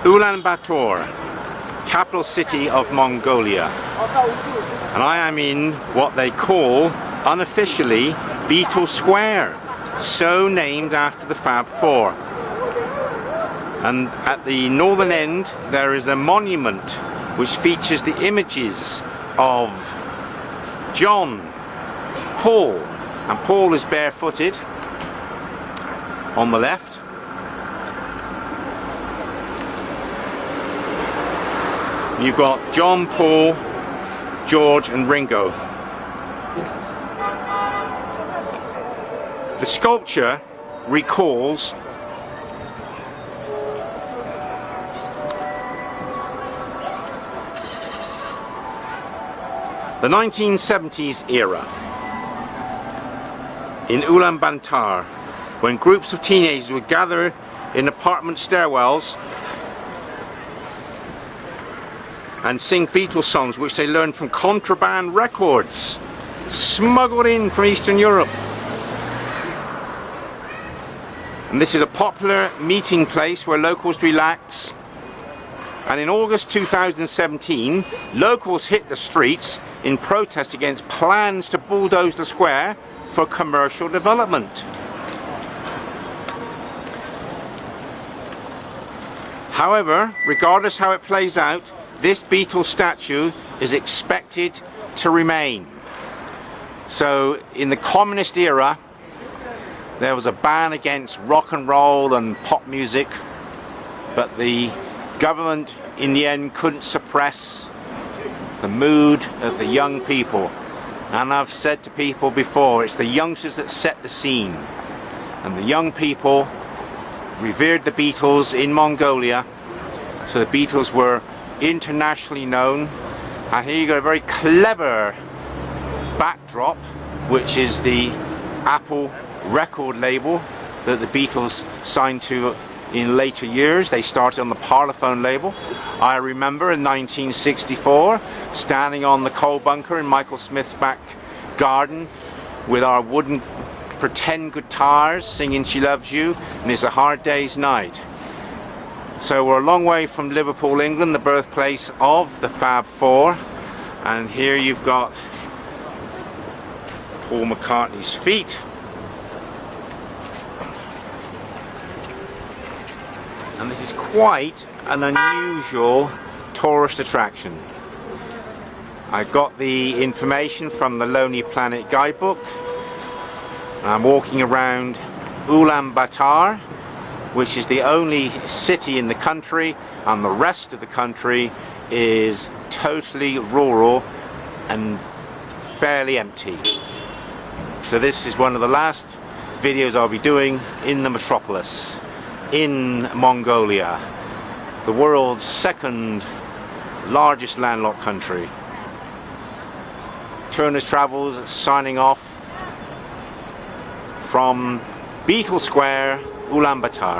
Ulaanbaatar, capital city of Mongolia, and I am in what they call unofficially Beatles Square, so named after the Fab Four. And at the northern end there is a monument which features the images of John, Paul, and Paul is barefooted on the left. You've got John, Paul, George and Ringo. The sculpture recalls the 1970s era in Ulaanbaatar, when groups of teenagers would gather in apartment stairwells and sing Beatles songs which they learned from contraband records smuggled in from Eastern Europe. And this is a popular meeting place where locals relax. And in August 2017, locals hit the streets in protest against plans to bulldoze the square for commercial development. However, regardless how it plays out, this Beatles statue is expected to remain. So in the communist era, there was a ban against rock and roll and pop music, but the government in the end couldn't suppress the mood of the young people. And I've said to people before, it's the youngsters that set the scene. And the young people revered the Beatles in Mongolia, so the Beatles were internationally known. And here you got a very clever backdrop, which is the Apple record label that the Beatles signed to in later years. They started on the Parlophone label. I remember in 1964 standing on the coal bunker in Michael Smith's back garden with our wooden pretend guitars singing She Loves You and It's a Hard Day's Night. So we're a long way from Liverpool, England, the birthplace of the Fab Four, and here you've got Paul McCartney's feet. And this is quite an unusual tourist attraction. I got the information from the Lonely Planet guidebook. I'm walking around Ulaanbaatar, which is the only city in the country, and the rest of the country is totally rural and fairly empty. So this is one of the last videos I'll be doing in the metropolis, in Mongolia, the world's second largest landlocked country. Turner's Travels signing off from Beatles Square, Ulaanbaatar.